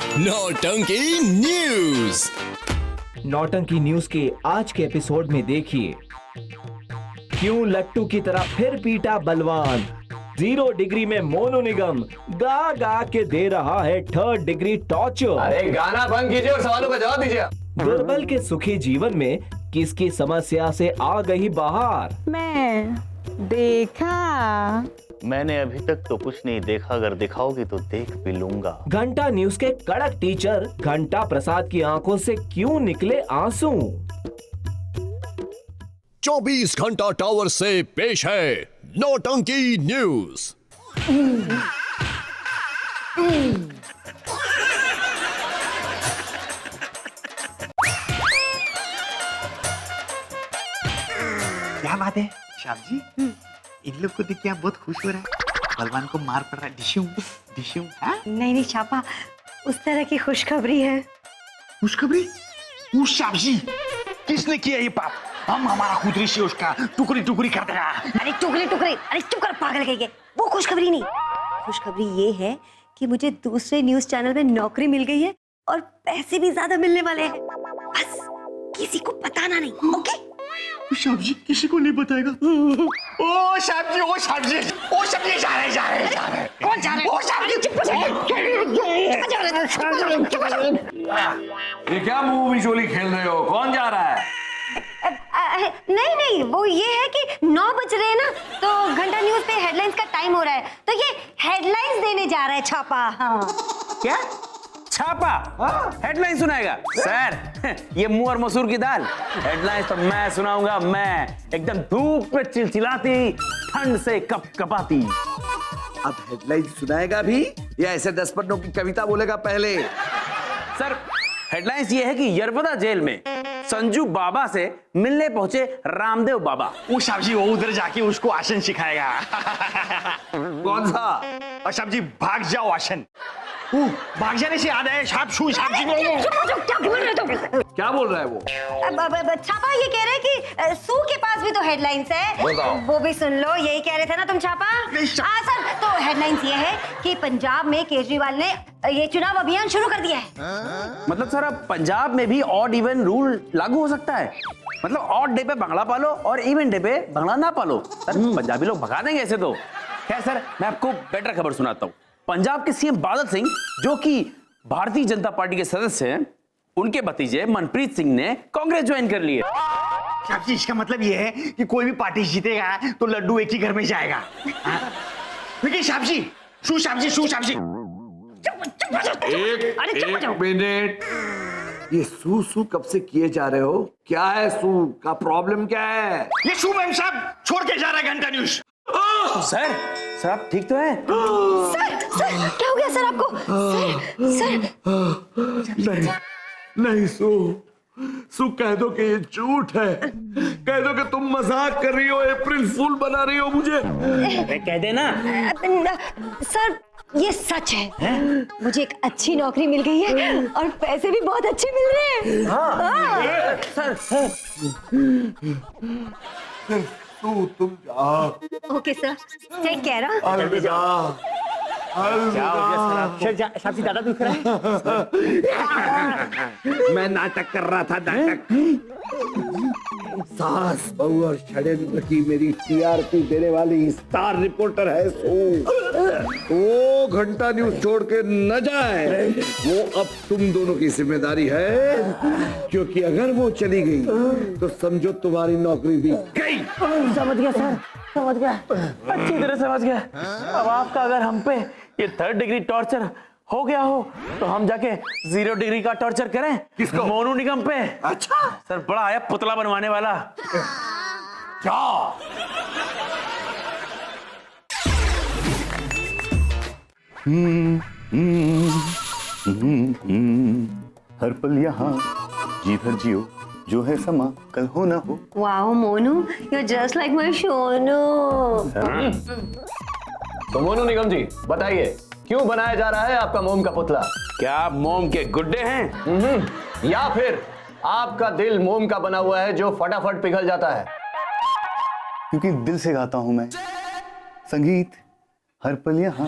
नौटंकी न्यूज। नौटंकी न्यूज के आज के एपिसोड में देखिए, क्यों लट्टू की तरह फिर पीटा बलवान। 0 डिग्री में मोनू निगम गा गा के दे रहा है 3rd डिग्री टॉर्चर। अरे गाना बंद कीजिए और सवालों का जवाब दीजिए। दुर्बल के सुखी जीवन में किसकी समस्या से आ गई बाहर? मैं देखा। मैंने अभी तक तो कुछ नहीं देखा, अगर दिखाओगी तो देख भी लूंगा। घंटा न्यूज के कड़क टीचर घंटा प्रसाद की आंखों से क्यों निकले आंसू? 24 घंटा टावर से पेश है नौटंकी न्यूज। क्या बात है श्याम जी, इन लोग को देख के आप बहुत खुश हो रहे हैं। बलवान को मार पड़ रहा है, डिशूम डिशूम। नहीं छापा, उस तरह की खुशखबरी है। खुशखबरी? उस श्याम जी, किसने किया ये पाप? हम हमारा खुदरी से उसका टुकड़ी टुकड़ी कर देगा। अरे टुकड़े टुकड़े, अरे चुप कर पागल कहीं के। वो खुशखबरी नहीं, खुशखबरी ये है कि मुझे दूसरे न्यूज चैनल में नौकरी मिल गई है और पैसे भी ज्यादा मिलने वाले हैं। बस किसी को बताना नहीं, ओके? श्याम जी किसी को नहीं बताएगा। ओ श्याम जी, ओ श्याम जी, ओ श्याम जी, जा रहे। कौन जा रहा है? ओ श्याम जी, ये क्या मुंह बिचोली खेल रहे हो? कौन जा रहा है? नहीं, वो ये है कि 9 बज रहे हैं ना, तो घंटा न्यूज पे हेडलाइंस का टाइम हो रहा है, तो ये हेडलाइंस देने जा रहा है छापा। हाँ। क्या छापा? हेडलाइन सुनाएगा? सर ये मुंह और मसूर की दाल। हेडलाइन तो मैं सुनाऊंगा, मैं एकदम धूप पे चिलचिलाती, ठंड से कपकपाती। अब हेडलाइन सुनाएगा भी या ऐसे 10 पन्नों की कविता बोलेगा पहले? सर हेडलाइंस ये है कि यरवदा जेल में संजू बाबा से मिलने पहुंचे रामदेव बाबा। ओ श्याम जी, वो उधर जाके उसको आसन सिखाएगा। कौन सा? और श्याम जी, भाग जाओ आसन। भाग जाने से याद है, श्याम जी क्या बोल रहे तुम? क्या बोल रहा है वो? छापा ये कह रहे हैं कि सू के पास भी तो हेडलाइंस है, वो भी सुन लो। यही कह रहे थे ना तुम छापा? हाँ सर, तो हेडलाइंस ये है कि पंजाब में केजरीवाल ने ये चुनाव अभियान शुरू कर दिया है। मतलब सर अब पंजाब में भी ऑड इवन रूल लागू हो सकता है? मतलब ऑड डे पे बंगला पालो और इवन डे पे बंगला ना पालो। सर पंजाबी लोग भगा देंगे ऐसे तो। खैर सर, मैं आपको बेटर खबर सुनाता हूँ। पंजाब के सीएम बादल सिंह, जो कि भारतीय जनता पार्टी के सदस्य हैं, उनके भतीजे मनप्रीत सिंह ने कांग्रेस ज्वाइन कर ली है। श्याम जी, इसका मतलब ये है कि कोई भी पार्टी जीतेगा तो लड्डू एक ही घर में जाएगा। लेकिन श्याम जी, श्याम जी, एक मिनट, ये सू कब से किए जा रहे हो? क्या है सू का प्रॉब्लम? क्या है ये शू मैम साहब छोड़ के जा रहा है घंटा न्यूज। सर आप ठीक तो है? सर क्या हो गया सर आपको? सर नहीं सू कह दो कि ये झूठ है, कह दो कि तुम मजाक कर रही हो, अप्रैल फूल बना रही हो मुझे। कह देना। सर ये सच है, मुझे एक अच्छी नौकरी मिल गई है और पैसे भी बहुत अच्छे मिल रहे हैं। हाँ। तू तुम जाओ। Okay sir, take care. अलविदा। क्या हो गया सर? शादी ज्यादा दुख रहा है? मैं नाटक कर रहा था, नाटक। सास बहू और षड्यंत्र की मेरी टीआरपी देने वाली स्टार रिपोर्टर है सू। वो घंटा न्यूज छोड़ के न जाए, वो अब तुम दोनों की जिम्मेदारी है, क्योंकि अगर वो चली गई तो समझो तुम्हारी नौकरी भी गई। समझ गया सर, समझ गया, अच्छी तरह समझ गया। अब आपका अगर हम पे ये 3rd डिग्री टॉर्चर हो गया हो तो हम जाके 0 डिग्री का टॉर्चर करें। किसको? मोनू निगम पे। अच्छा सर बड़ा आया पुतला बनवाने वाला। क्या? हर पल यहाँ जी भर जियो, जो है समा कल हो ना हो। Wow Monu, you're just like my Shonu. तो मोनू निगम जी बताइए, क्यों बनाया जा रहा है आपका मोम का पुतला? क्या आप मोम के गुड्डे हैं? या फिर आपका दिल मोम का बना हुआ है जो फटाफट पिघल जाता है? क्योंकि दिल से गाता हूं मैं संगीत, हर पल यहाँ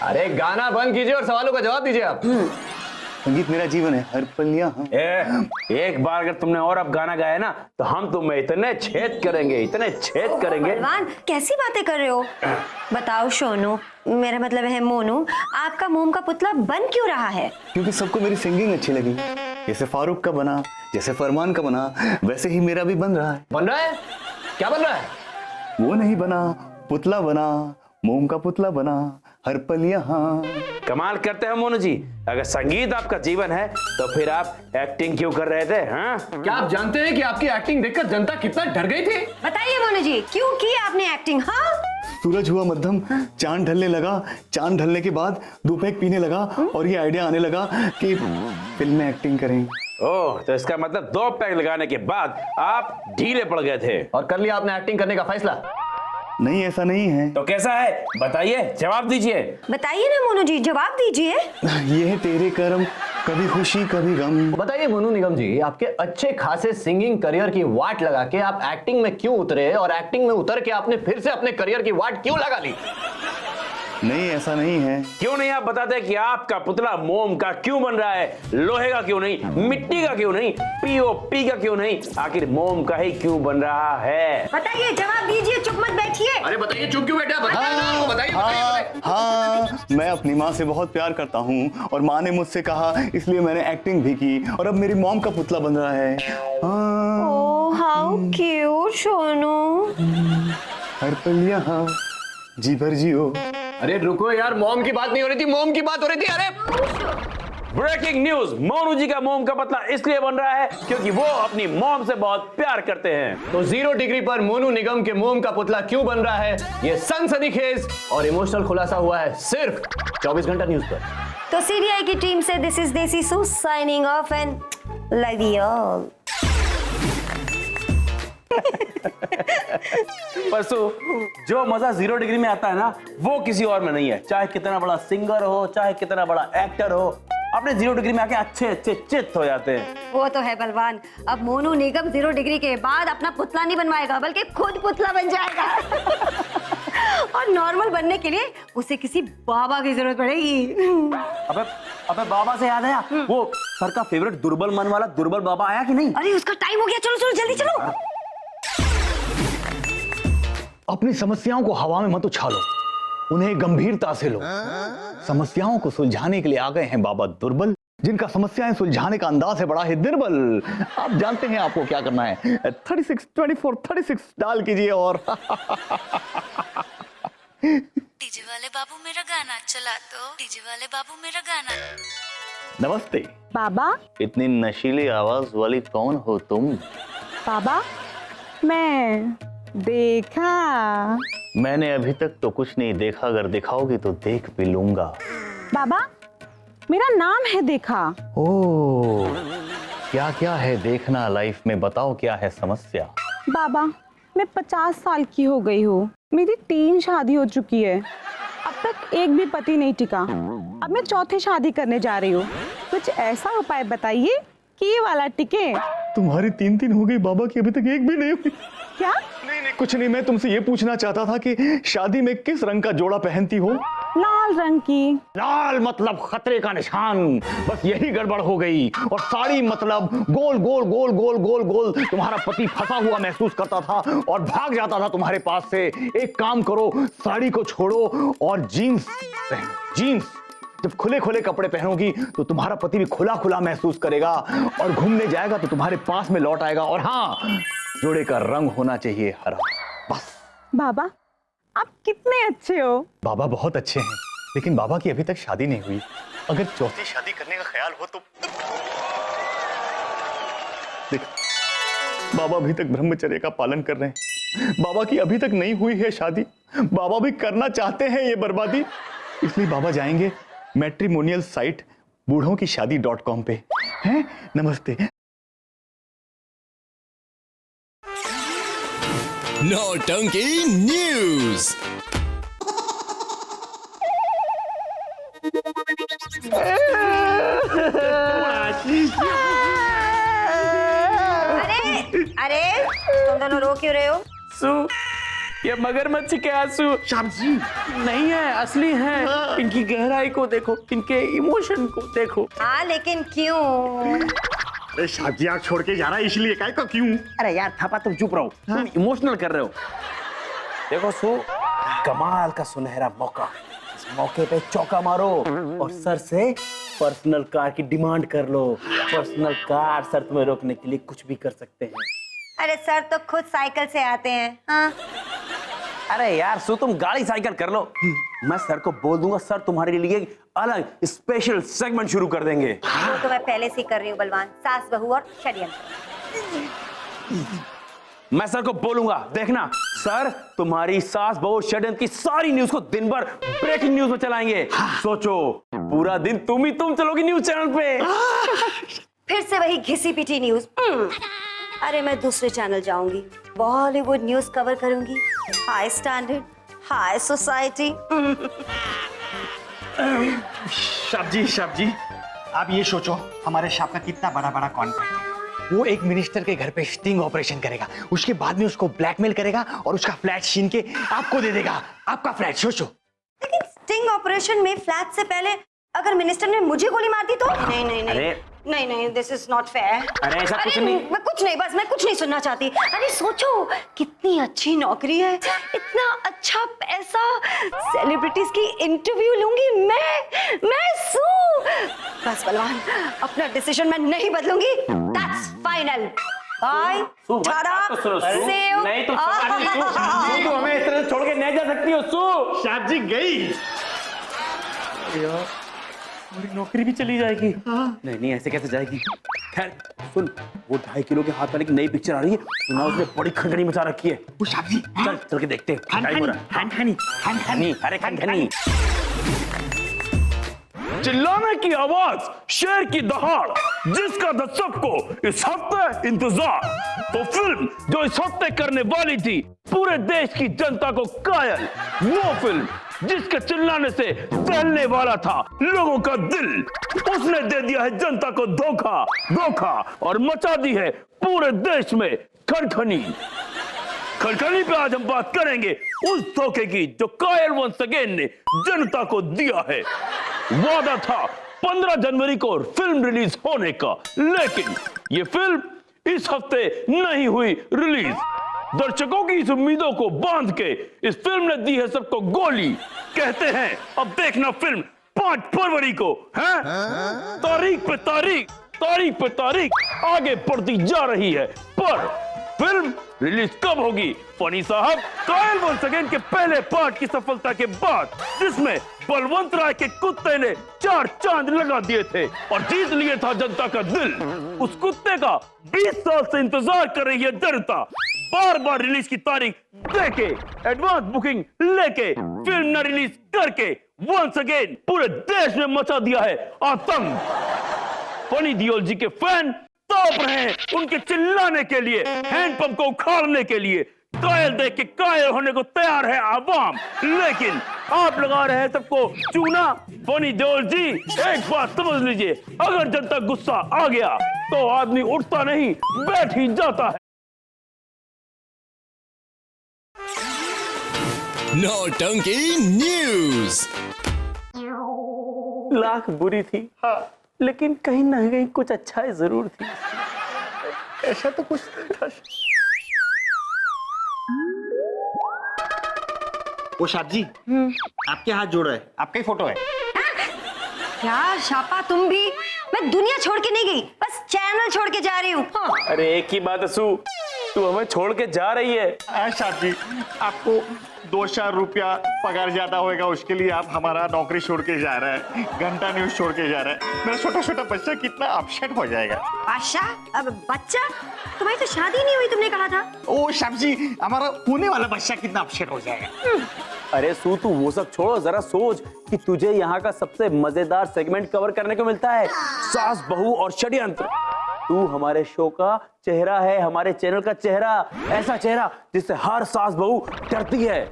अरे गाना बंद कीजिए और सवालों का जवाब दीजिए आप। संगीत मेरा जीवन है, हर पल यहाँ। एक बार अगर तुमने और अब गाना गाया ना तो हम तुम्हें इतने छेद करेंगे, इतने छेद करेंगे। बलवान कैसी बातें कर रहे हो? बताओ सोनू, मेरा मतलब है मोनू, आपका मोम का पुतला बन क्यों रहा है? क्योंकि सबको मेरी सिंगिंग अच्छी लगी। जैसे फारूक का बना, जैसे फरमान का बना, वैसे ही मेरा भी बन रहा है। बन रहा है? क्या बन रहा है? वो नहीं बना, पुतला बना, मोम का पुतला बना, हर पल यहाँ। कमाल करते हैं मोनू जी। अगर संगीत आपका जीवन है तो फिर आप एक्टिंग क्यों कर रहे थे? हाँ, क्या आप जानते हैं कि आपकी एक्टिंग देखकर जनता कितना डर गई थी? बताइए मोनू जी, क्यों की आपने एक्टिंग? हाँ, सूरज हुआ मध्यम, चांद ढलने लगा, चांद ढलने के बाद दो पैक पीने लगा और ये आइडिया आने लगा कि फिल्म में एक्टिंग करें। ओह, तो इसका मतलब 2 पैक लगाने के बाद आप ढीले पड़ गए थे और कर लिया आपने एक्टिंग करने का फैसला? नहीं, ऐसा नहीं है। तो कैसा है बताइए, जवाब दीजिए। बताइए ना मोनू जी, जवाब दीजिए। ये है तेरे कर्म, कभी खुशी कभी गम। बताइए मोनू निगम जी, आपके अच्छे खासे सिंगिंग करियर की वाट लगा के आप एक्टिंग में क्यों उतरे और एक्टिंग में उतर के आपने फिर से अपने करियर की वाट क्यों लगा ली? नहीं, ऐसा नहीं है। क्यों नहीं आप बताते कि आपका पुतला मोम का क्यों बन रहा है? लोहे का क्यों नहीं, मिट्टी का क्यों नहीं, पीओपी का क्यों नहीं, आखिर मोम का ही क्यों बन रहा है? बताइए, जवाब दीजिए, चुप मत बैठिए। अरे बताइए, चुप क्यों बैठा? हाँ, मैं अपनी माँ से बहुत प्यार करता हूँ और माँ ने मुझसे कहा, इसलिए मैंने एक्टिंग भी की और अब मेरी मॉम का पुतला बन रहा है। ओह, हाउ क्यूट सोनू। हर पल यहाँ, जी भर जियो। अरे रुको यार, मॉम की बात नहीं हो रही थी, मोम की बात हो रही थी। अरे ब्रेकिंग न्यूज, मोनू जी का मोम का पुतला इसलिए बन रहा है क्योंकि वो अपनी मॉम से बहुत प्यार करते हैं। तो 0 डिग्री पर मोनू निगम के मोम का पुतला क्यों बन रहा है, ये सनसनीखेज और इमोशनल खुलासा हुआ है सिर्फ 24 घंटा न्यूज पर। तो सीरिया की टीम से this is Desi Su signing off and love you all. परसों जो मजा 0 डिग्री में आता है ना, वो किसी और में नहीं है। चाहे कितना बड़ा सिंगर हो, चाहे कितना बड़ा एक्टर हो, अपने 0 डिग्री में आके अच्छे अच्छे चित्त हो जाते हैं। वो तो है बलवान, अब मोनू निगम 0 डिग्री के बाद अपना पुतला नहीं बनवाएगा बल्कि खुद पुतला बन जाएगा। और नॉर्मल बनने के लिए उसे किसी बाबा की जरूरत पड़ेगी। अबे बाबा से याद आया, वो सर का फेवरेट दुर्बल मन वाला दुर्बल बाबा आया कि नहीं? अरे उसका टाइम हो गया, चलो चलो जल्दी चलो। अपनी समस्याओं को हवा में मत उछालो, उन्हें गंभीरता से लो। समस्याओं को सुलझाने के लिए आ गए हैं बाबा दुर्बल, जिनका समस्याएं सुलझाने का अंदाज है बड़ा ही दुर्बल। आप जानते हैं आपको क्या करना है। 36 24 36 डाल कीजिए और डीजे वाले बाबू मेरा गाना चला दो, डीजे वाले बाबू मेरा गाना। नमस्ते बाबा। इतनी नशीली आवाज वाली कौन हो तुम? बाबा, मैं देखा। मैंने अभी तक तो कुछ नहीं देखा, अगर दिखाओगी तो देख भी लूंगा। बाबा, मेरा नाम है देखा। ओह, क्या क्या है देखना लाइफ में, बताओ क्या है समस्या? बाबा, मैं 50 साल की हो गई हूँ, मेरी 3 शादी हो चुकी है, अब तक एक भी पति नहीं टिका। अब मैं 4थी शादी करने जा रही हूँ, कुछ ऐसा उपाय बताइए कि ये वाला टिके। तुम्हारी 3 हो गई, बाबा की अभी तक एक भी नहीं हुई। क्या? नहीं, कुछ नहीं, मैं तुमसे ये पूछना चाहता था कि शादी में किस रंग का जोड़ा पहनती हो? लाल रंग की। लाल मतलब खतरे का निशान, बस यही गड़बड़ हो गई। और साड़ी मतलब गोल गोल गोल गोल गोल गोल। तुम्हारा पति फंसा हुआ महसूस करता था और भाग जाता था तुम्हारे पास से। एक काम करो, साड़ी को छोड़ो और जीन्स पहनो। जीन्स जब खुले खुले कपड़े पहनोगी तो तुम्हारा पति भी खुला खुला महसूस करेगा और घूमने जाएगा तो तुम्हारे पास में लौट आएगा। और हाँ, जोड़े का रंग होना चाहिए हरा, बस। बाबा, आप कितने अच्छे हो। बाबा बहुत अच्छे हैं, लेकिन बाबा की अभी तक शादी नहीं हुई। अगर 4थी शादी करने का ख्याल हो तो देख, बाबा अभी तक ब्रह्मचर्य का पालन कर रहे हैं। बाबा की अभी तक नहीं हुई है शादी, बाबा भी करना चाहते हैं ये बर्बादी। इसलिए बाबा जाएंगे मैट्रिमोनियल साइट बूढ़ों की शादी.com पे। हैं? नमस्ते। नौटंकी न्यूज। अरे तुम दोनों रो क्यों रहे हो? सु, ये मगरमच्छ के आंसू श्याम जी नहीं है, असली हैं। इनकी गहराई को देखो, इनके इमोशन को देखो। हाँ लेकिन क्यों? अरे श्याम जी आप छोड़ के जा रहा है इसलिए काय का क्यों? अरे यार थापा तुम चुप रहो, तुम इमोशनल कर रहे हो। देखो सो, कमाल का सुनहरा मौका, इस मौके पे चौका मारो और सर से पर्सनल कार की डिमांड कर लो। पर्सनल कार सर तुम्हें रोकने के लिए कुछ भी कर सकते हैं। अरे सर तो खुद साइकिल से आते हैं। हाँ अरे यार सो तुम गाड़ी साइकिल कर लो, मैं सर को बोल दूंगा, सर तुम्हारे लिए अलग स्पेशल सेगमेंट शुरू कर देंगे। वो तो मैं पहले से ही कर रही हूँ बलवान, सास बहू और षड्यंत्र। मैं सर को बोलूंगा, देखना सर तुम्हारी सास बहू षड्यंत्र की सारी न्यूज को दिन भर ब्रेकिंग न्यूज में चलाएंगे। सोचो पूरा दिन तुम चलोगी न्यूज चैनल पे। फिर से वही घिसी पिटी न्यूज। अरे मैं दूसरे चैनल जाऊंगी, बॉलीवुड न्यूज कवर करूंगी, हाई स्टैंडर्ड, हाई सोसाइटी। शाब जी आप ये सोचो हमारे शाप का कितना बड़ा बड़ा कॉन्ट्रैक्ट है। वो एक मिनिस्टर के घर पे स्टिंग ऑपरेशन करेगा, उसके बाद में उसको ब्लैकमेल करेगा और उसका फ्लैट छीन के आपको दे देगा, आपका फ्लैट। सोचो। लेकिन स्टिंग ऑपरेशन में फ्लैट से पहले अगर मिनिस्टर ने मुझे गोली मार दी तो? नहीं नहीं नहीं नहीं नहीं, दिस इज नॉट फेयर। अरे ऐसा कुछ नहीं। मैं कुछ नहीं सुनना चाहती। अरे सोचो कितनी अच्छी नौकरी है, इतना अच्छा पैसा, सेलिब्रिटीज की इंटरव्यू लूंगी मैं सू। बस बलवान, अपना डिसीजन मैं नहीं बदलूंगी। That's final. Bye tata see you. नहीं तुम हमें इस तरह छोड़ के नहीं जा सकती हो सू। शाब जी गई, नौकरी भी चली जाएगी। नहीं ऐसे कैसे जाएगी। खैर सुन, वो 2.5 किलो के हाथ वाले की नई पिक्चर आ रही है, सुना उसने बड़ी खनखनी मचा रखी है। वो शाब जी चल के देखते हैं। अरे खनखनी। चिल्लाने की आवाज, शेर की दहाड़, जिसका था सबको इस हफ्ते इंतजार। तो फिल्म जो इस हफ्ते करने वाली थी पूरे देश की जनता को कायल, वो फिल्म जिसके चिल्लाने से दहलने वाला था लोगों का दिल, उसने दे दिया है जनता को धोखा और मचा दी है पूरे देश में खनखनी पे आज हम बात करेंगे उस धोखे की जो कायल वंस अगेन ने जनता को दिया है। वादा था 15 जनवरी को फिल्म रिलीज होने का, लेकिन ये फिल्म इस हफ्ते नहीं हुई रिलीज। दर्शकों की इस उम्मीदों को बांध के इस फिल्म ने दी है सबको गोली। कहते हैं अब देखना फिल्म 5 फरवरी को है। तारीख पे तारीख आगे बढ़ती जा रही है, पर फिल्म रिलीज कब होगी? फनी साहब, कायल वंस अगेन के पहले पार्ट की सफलता के बाद, जिसमें बलवंत राय के कुत्ते ने 4 चांद लगा दिए थे और जीत लिए था जनता का दिल, उस कुत्ते का 20 साल से इंतजार कर रही है जनता। बार रिलीज की तारीख देके, एडवांस बुकिंग लेके, फिल्म न रिलीज करके वंस अगेन पूरे देश में मचा दिया है आतंक। फनी दियोल जी के फैन तोप रहे हैं उनके चिल्लाने के लिए, हैंडपंप को उखाड़ने के लिए। कायल देख के कायल होने को तैयार है आवाम, लेकिन आप लगा रहे हैं सबको चूना। फनी दियोल जी, एक बात समझ लीजिए, अगर जनता गुस्सा आ गया तो आदमी उठता नहीं, बैठ ही जाता है। नौटंकी न्यूज। लाख बुरी थी, हाँ, लेकिन कहीं ना कहीं कुछ अच्छा जरूर थी। ऐसा तो कुछ था। वो शाब जी आपके हाथ जोड़ रहे, आपका ही फोटो है। क्या शापा तुम भी? मैं दुनिया छोड़ के नहीं गई, बस चैनल छोड़ के जा रही हूँ। हाँ। अरे एक ही बात असू, तू हमें छोड़ के जा रही है। शाब जी आपको 2-4 रुपया पगार ज्यादा होएगा, उसके लिए आप हमारा नौकरी छोड़ के जा रहा है, घंटा न्यूज छोड़ के जा रहा है। मेरा छोटा बच्चा कितना अपसेट हो जाएगा। बादशाह, अब बच्चा? तुम्हारी तो शादी नहीं हुई, तुमने कहा था। ओ शाब जी, हमारा होने वाला बच्चा कितना अपसेट हो जाएगा। अरे सू, तू वो सब छोड़ो, जरा सोच कि तुझे यहाँ का सबसे मजेदार सेगमेंट कवर करने को मिलता है, सास बहू और षड्यंत्र। तू हमारे शो का चेहरा है, हमारे चैनल का चेहरा, ऐसा चेहरा जिससे हर सास बहू डरती है।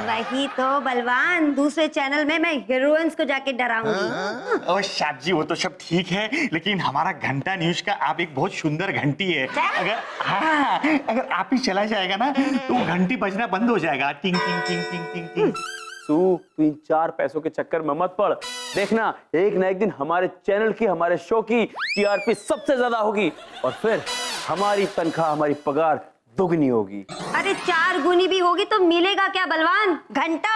वही तो बलवान, दूसरे चैनल में मैं हीरोइंस को जाके डराऊंगी। ओ साहब जी, वो तो सब ठीक है, लेकिन हमारा घंटा न्यूज का आप एक बहुत सुंदर घंटी है। अगर आप ही चला जाएगा ना तो वो घंटी बजना बंद हो जाएगा। टिंग टिंग टिंग टिंग टिंग टिंग। तू 3-4 पैसों के चक्कर में मत पड़। देखना एक ना एक दिन हमारे चैनल की, हमारे शो की टीआरपी सबसे ज्यादा होगी और फिर हमारी तनख्वाह, हमारी पगार दुगनी होगी। अरे 4 गुनी भी होगी तो मिलेगा क्या बलवान? घंटा।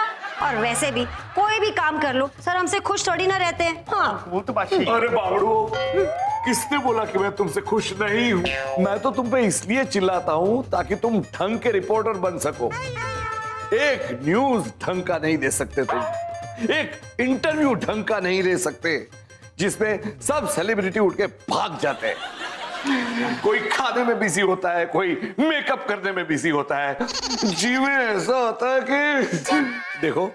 और वैसे भी कोई भी काम कर लो सर, हमसे खुश थोड़ी ना रहते हैं। हाँ वो तो बात ठीक है। अरे बाबड़ू, किसने बोला कि मैं तुमसे खुश नहीं हूँ? मैं तो तुम पे इसलिए चिल्लाता हूँ ताकि तुम ढंग के रिपोर्टर बन सको। एक न्यूज ढंग का नहीं दे सकते तुम, एक इंटरव्यू ढंग का नहीं ले सकते जिसमें सब सेलिब्रिटी उठ के भाग जाते हैं। कोई खाने में बिजी होता है, कोई मेकअप करने में बिजी होता है। जीवन ऐसा होता है कि देखो,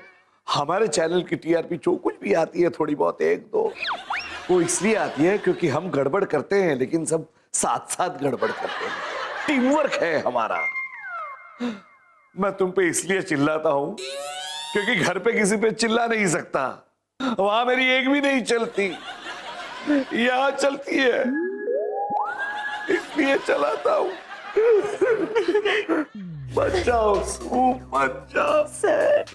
हमारे चैनल की टीआरपी जो कुछ भी आती है, थोड़ी बहुत 1-2, वो इसलिए आती है क्योंकि हम गड़बड़ करते हैं, लेकिन सब साथ साथ गड़बड़ करते हैं। टीम वर्क है हमारा। मैं तुम पे इसलिए चिल्लाता हूं क्योंकि घर पे किसी पे चिल्ला नहीं सकता, वहां मेरी एक भी नहीं चलती, यहां चलती है, इसलिए चलाता हूं। बचाओ सू, बचाओ। सर,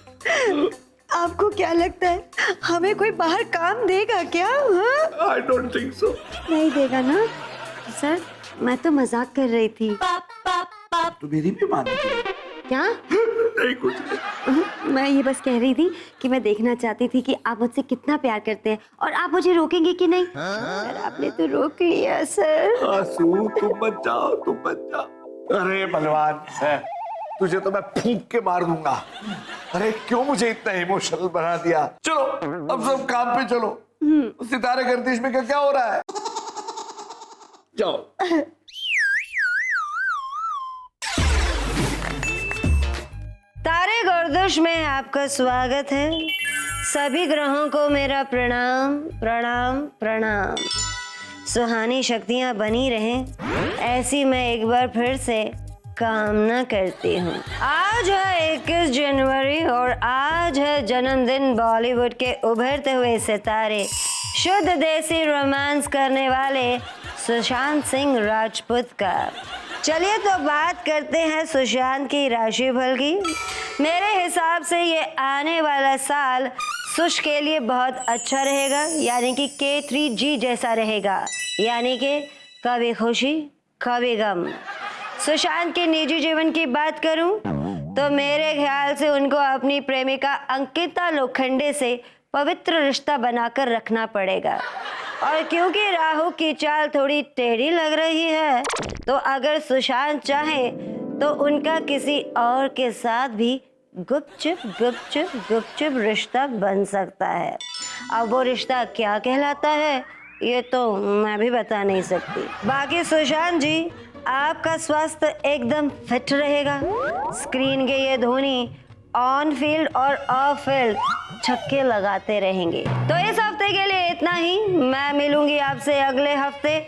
आपको क्या लगता है हमें कोई बाहर काम देगा क्या? हाँ? I don't think so. नहीं देगा ना सर, मैं तो मजाक कर रही थी। तो मेरी भी मानो क्या? नहीं, कुछ नहीं। मैं ये बस कह रही थी कि मैं देखना चाहती थी कि आप मुझसे कितना प्यार करते हैं और आप मुझे रोकेंगे कि नहीं। सर, आपने तो रोक लिया सर। आंसू, तुम मत जाओ, तुम मत जाओ। अरे बलवान, तुझे तो मैं फूंक के मार दूंगा। अरे क्यों मुझे इतना इमोशनल बना दिया? चलो अब सब काम पे चलो। सितारे गर्दिश में क्या हो रहा है? जाओ। तारे गर्दिश में आपका स्वागत है। सभी ग्रहों को मेरा प्रणाम प्रणाम प्रणाम। सुहानी शक्तियां बनी रहें, ऐसी मैं एक बार फिर से कामना करती हूँ। आज है 21 जनवरी और आज है जन्मदिन बॉलीवुड के उभरते हुए सितारे, शुद्ध देसी रोमांस करने वाले सुशांत सिंह राजपूत का। चलिए तो बात करते हैं सुशांत की राशिफल की। मेरे हिसाब से ये आने वाला साल सुश के लिए बहुत अच्छा रहेगा, यानी कि K3G जैसा रहेगा, यानी कि कभी खुशी कभी गम। सुशांत के निजी जीवन की बात करूं तो मेरे ख्याल से उनको अपनी प्रेमिका अंकिता लोखंडे से पवित्र रिश्ता बनाकर रखना पड़ेगा। और क्योंकि राहु की चाल थोड़ी टेढ़ी लग रही है, तो अगर सुशांत चाहे तो उनका किसी और के साथ भी गुपचुप रिश्ता बन सकता है। अब वो रिश्ता क्या कहलाता है ये तो मैं भी बता नहीं सकती। बाकी सुशांत जी, आपका स्वास्थ्य एकदम फिट रहेगा। स्क्रीन के ये धोनी ऑन फील्ड और ऑफ फील्ड छक्के लगाते रहेंगे। तो इस हफ्ते के लिए इतना ही। मैं मिलूंगी आपसे अगले हफ्ते।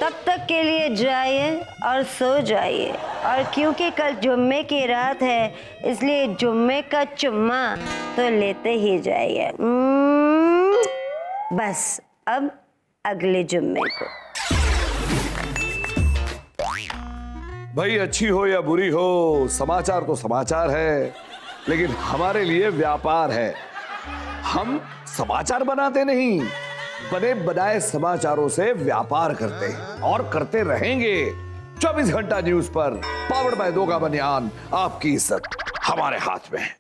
तब तक के लिए जाइए और सो जाइए। और क्योंकि कल जुम्मे की रात है, इसलिए जुम्मे का चुम्मा तो लेते ही जाइए। बस अब अगले जुम्मे को। भाई अच्छी हो या बुरी हो, समाचार तो समाचार है, लेकिन हमारे लिए व्यापार है। हम समाचार बनाते नहीं, बने बनाए समाचारों से व्यापार करते हैं और करते रहेंगे। 24 घंटा न्यूज पर, पावर्ड बाय दोगा बनियान। आपकी इज्जत हमारे हाथ में है।